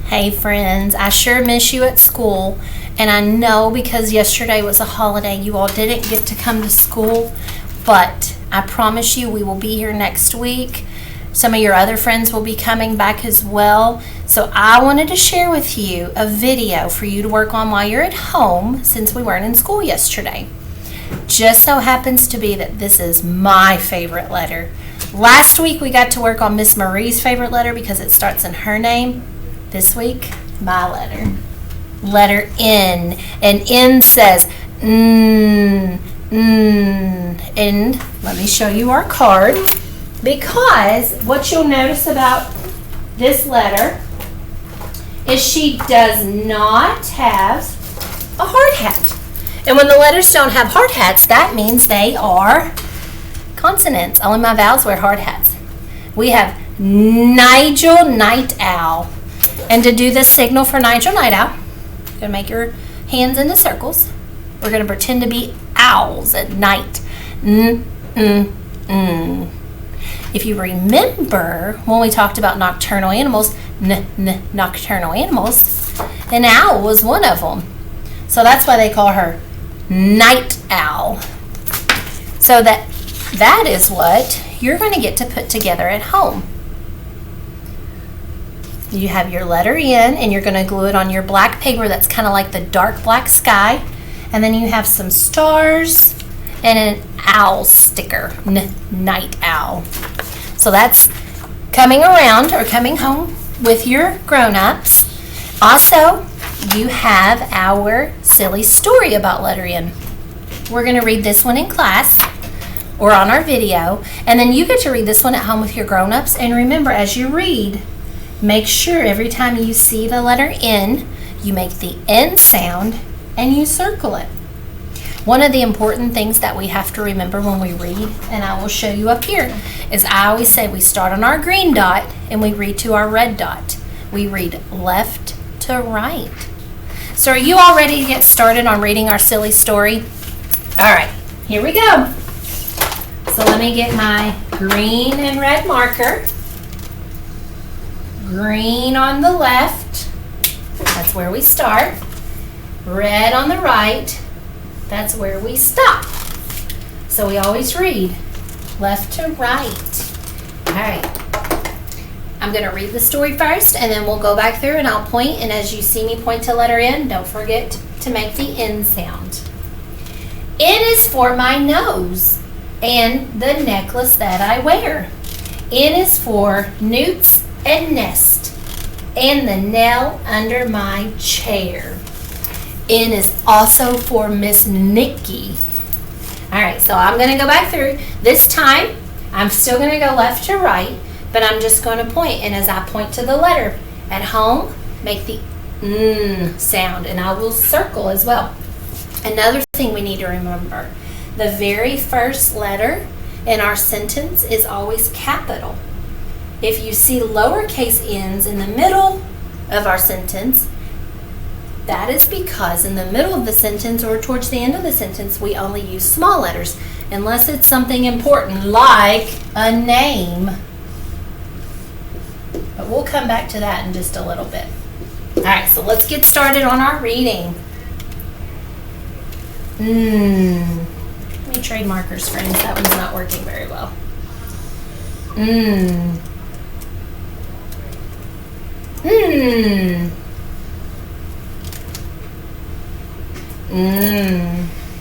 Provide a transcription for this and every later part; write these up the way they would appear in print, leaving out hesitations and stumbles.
Hey friends, I sure miss you at school, and I know because yesterday was a holiday you all didn't get to come to school, but I promise you we will be here next week. Some of your other friends will be coming back as well, so I wanted to share with you a video for you to work on while you're at home since we weren't in school yesterday. Just so happens to be that this is my favorite letter. Last week we got to work on Miss Marie's favorite letter because it starts in her name. This week, my letter. Letter N. And N says, And let me show you our card. Because what you'll notice about this letter is she does not have a hard hat. And when the letters don't have hard hats, that means they are consonants. Only my vowels wear hard hats. We have Nigel Night Owl. And to do the signal for Nigel Night Owl, you're going to make your hands into circles. We're going to pretend to be owls at night. If you remember when we talked about nocturnal animals, nocturnal animals, an owl was one of them. So that's why they call her Night Owl. So that is what you're going to get to put together at home. You have your letter N, and you're going to glue it on your black paper that's kind of like the dark black sky. And then you have some stars and an owl sticker, Night Owl. So that's coming around or coming home with your grown-ups. Also, you have our silly story about letter N. We're going to read this one in class or on our video, and then you get to read this one at home with your grown-ups. And remember, as you read, make sure every time you see the letter N, you make the N sound and you circle it. One of the important things that we have to remember when we read, and I will show you up here, is I always say we start on our green dot and we read to our red dot. We read left to right. So are you all ready to get started on reading our silly story? All right, here we go. So let me get my green and red marker. Green on the left, that's where we start. Red on the right, that's where we stop. So we always read left to right. All right, I'm going to read the story first, and then we'll go back through and I'll point, and as you see me point to letter N, don't forget to make the N sound. N is for my nose and the necklace that I wear. N is for newts and nest, and the nail under my chair. N is also for Miss Nikki. All right, so I'm going to go back through. This time, I'm still going to go left to right, but I'm just going to point, and as I point to the letter at home, make the N sound, and I will circle as well. Another thing we need to remember, the very first letter in our sentence is always capital. If you see lowercase n's in the middle of our sentence, that is because in the middle of the sentence or towards the end of the sentence, we only use small letters, unless it's something important like a name. But we'll come back to that in just a little bit. All right, so let's get started on our reading. Let me trade markers, friends. That one's not working very well.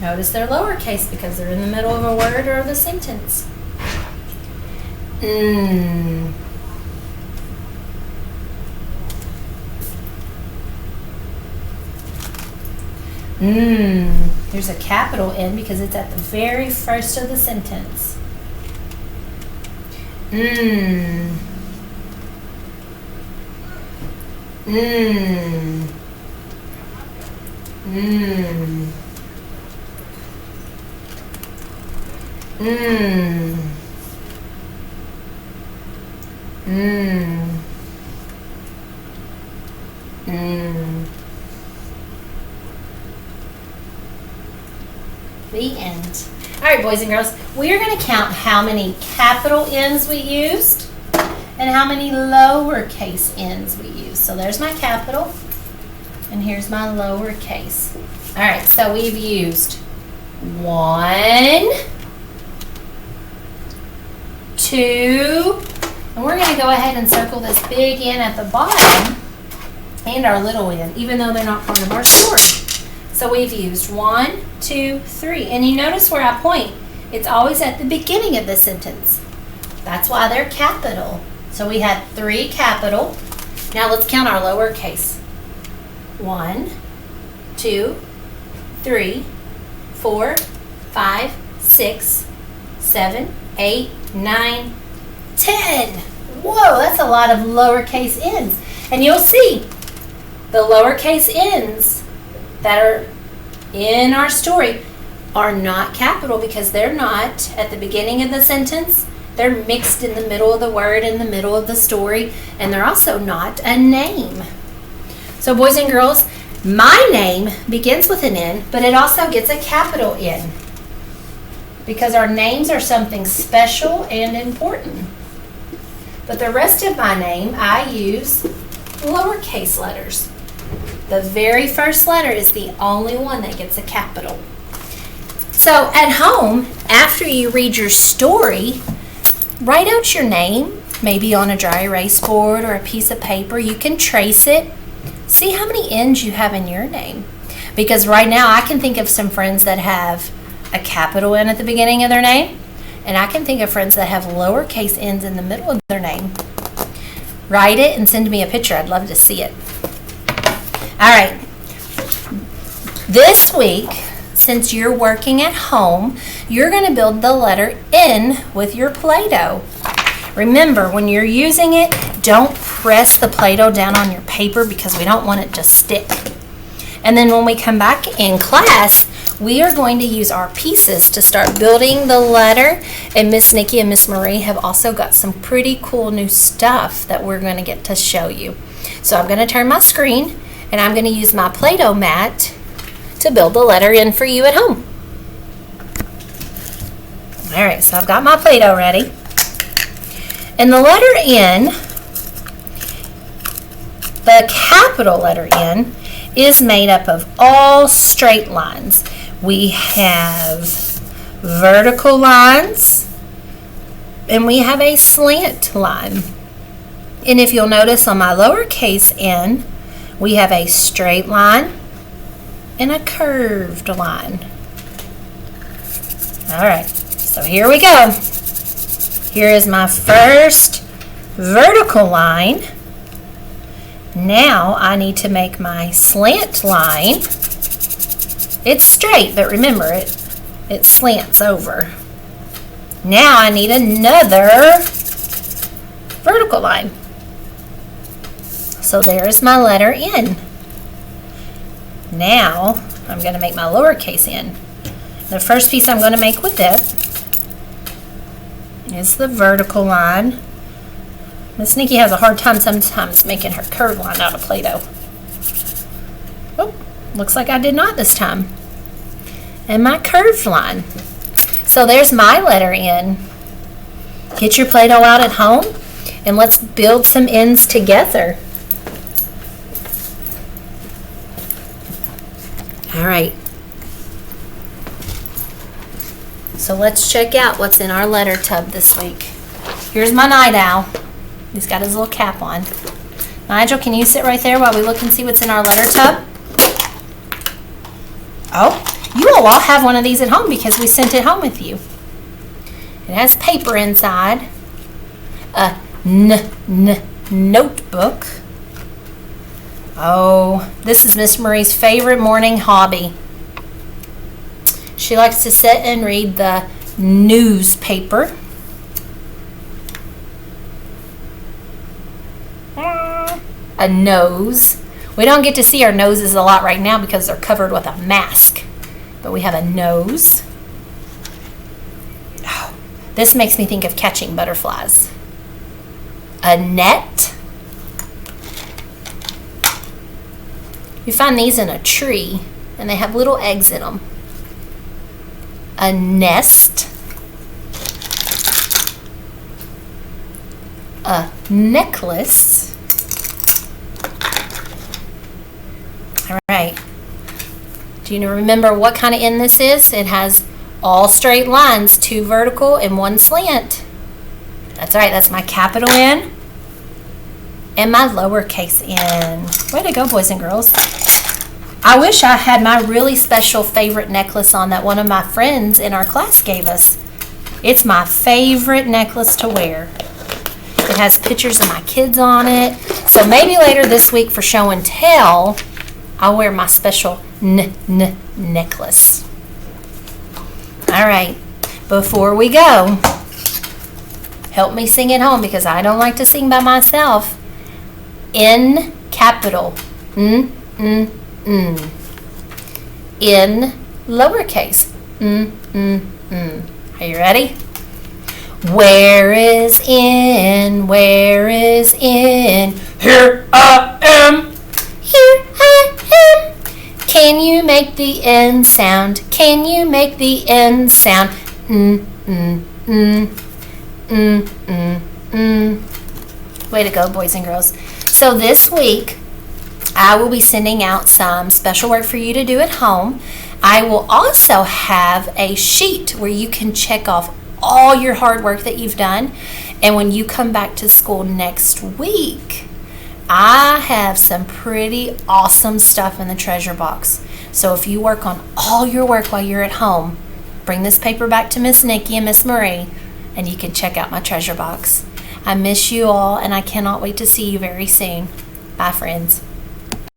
Notice they're lowercase because they're in the middle of a word or the sentence. There's a capital N because it's at the very first of the sentence. The end. All right, boys and girls, we are going to count how many capital N's we used, and and how many lowercase n's we use. So there's my capital, and here's my lowercase. All right, so we've used 1, 2, and we're going to go ahead and circle this big N at the bottom and our little n, even though they're not part of our story. So we've used 1, 2, 3. And you notice where I point, it's always at the beginning of the sentence. That's why they're capital. So we had 3 capital. Now let's count our lowercase. 1, 2, 3, 4, 5, 6, 7, 8, 9, 10. Whoa, that's a lot of lowercase n's. And you'll see the lowercase n's that are in our story are not capital because they're not at the beginning of the sentence. They're mixed in the middle of the word, in the middle of the story, and they're also not a name. So boys and girls, my name begins with an N, but it also gets a capital N because our names are something special and important. But the rest of my name, I use lowercase letters. The very first letter is the only one that gets a capital. So at home, after you read your story, write out your name, maybe on a dry erase board or a piece of paper. You can trace it. See how many N's you have in your name. Because right now I can think of some friends that have a capital N at the beginning of their name, and I can think of friends that have lowercase n's in the middle of their name. Write it and send me a picture. I'd love to see it. All right. This week, since you're working at home, you're going to build the letter N with your Play-Doh. Remember, when you're using it, don't press the Play-Doh down on your paper because we don't want it to stick. And then when we come back in class, we are going to use our pieces to start building the letter. And Miss Nikki and Miss Marie have also got some pretty cool new stuff that we're going to get to show you. So I'm going to turn my screen, and I'm going to use my Play-Doh mat to build the letter N for you at home. All right, so I've got my Play-Doh ready. And the letter N, the capital letter N, is made up of all straight lines. We have vertical lines, and we have a slant line. And if you'll notice on my lowercase n, we have a straight line and a curved line. All right, so here we go. Here is my first vertical line. Now I need to make my slant line. It's straight, but remember it slants over. Now I need another vertical line. So there's my letter N. Now I'm going to make my lowercase n. The first piece I'm going to make with it is the vertical line. Miss Nikki has a hard time sometimes making her curved line out of Play-Doh. Oh, looks like I did not this time. And my curved line. So there's my letter N. Get your Play-Doh out at home and let's build some N's together. All right. So let's check out what's in our letter tub this week. Here's my night owl. He's got his little cap on. Nigel, can you sit right there while we look and see what's in our letter tub? Oh, you will all have one of these at home because we sent it home with you. It has paper inside, a notebook. Oh, this is Miss Marie's favorite morning hobby. She likes to sit and read the newspaper. A nose. We don't get to see our noses a lot right now because they're covered with a mask. But we have a nose. Oh, this makes me think of catching butterflies. A net. You find these in a tree and they have little eggs in them. A nest. a necklace. All right. Do you remember what kind of end this is? It has all straight lines, 2 vertical and 1 slant. That's right, that's my capital N and my lowercase n. Way to go, boys and girls. I wish I had my really special favorite necklace on that one of my friends in our class gave us. It's my favorite necklace to wear. It has pictures of my kids on it. So maybe later this week for show and tell, I'll wear my special necklace. All right, before we go, help me sing at home because I don't like to sing by myself. In capital, in lowercase, Are you ready? Where is in? Where is in? Here I am. Here I am. Can you make the N sound? Can you make the N sound? Way to go, boys and girls. So this week, I will be sending out some special work for you to do at home. I will also have a sheet where you can check off all your hard work that you've done. And when you come back to school next week, I have some pretty awesome stuff in the treasure box. So if you work on all your work while you're at home, bring this paper back to Miss Nikki and Miss Marie, and you can check out my treasure box. I miss you all, and I cannot wait to see you very soon. Bye, friends.